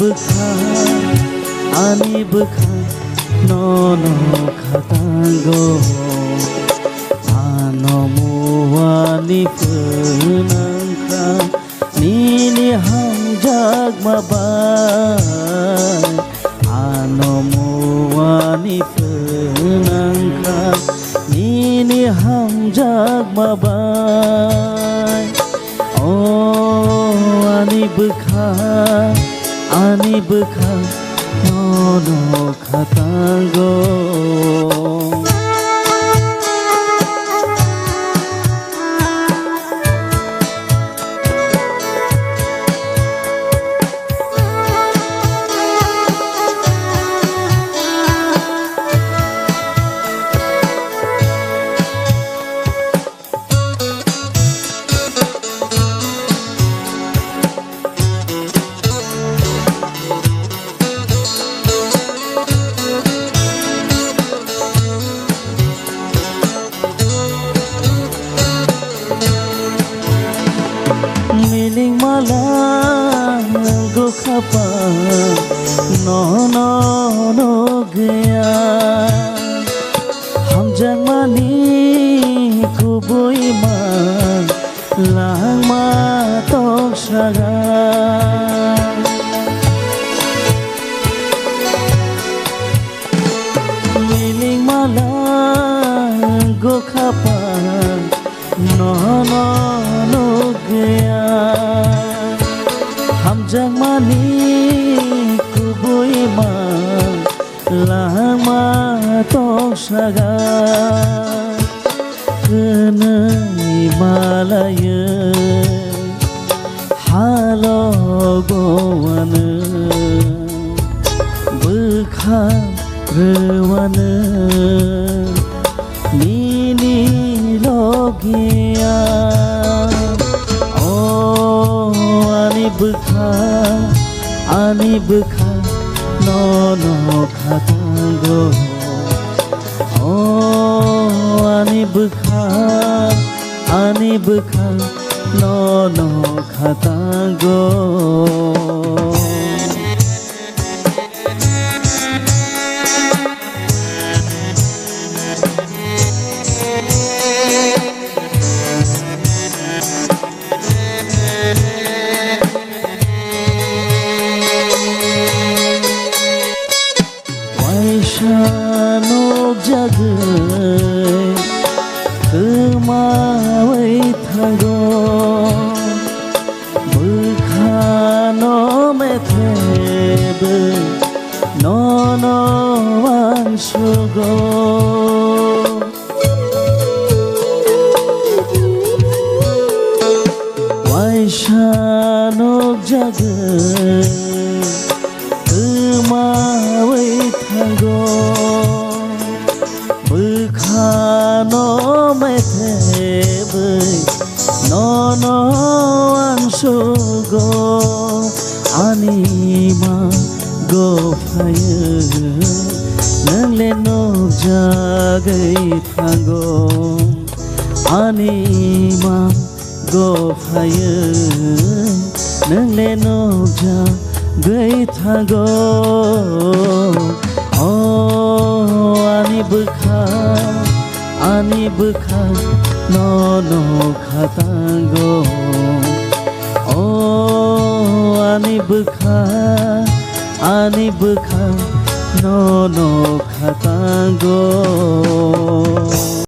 bukha ani bukha nono khatango anomu ani punangka nini hangjak mabai anomu ani punangka nini hangjak mabai oh ani bukha nono khatango miling malang go khapa no no no gaya ham jang mani kuboi ma lang ma tok saga miling malang go khapa no no no gaya ham jang mani kuboi ma lang ma tok saga kenai malaya halo gowana bukha rewana nini logia oh ani bukha nono khatango oh ani bukha nono khatango Shanok jagai kemawai thago bukha no methebe no no anshugo Shanok jagai kemawai thago bukha no methebe no no anshugo anima go phaya nangle no jagai thago anima go phaya nangle no jagai thago oh ani bukha nono khatango oh ani bukha nono khatango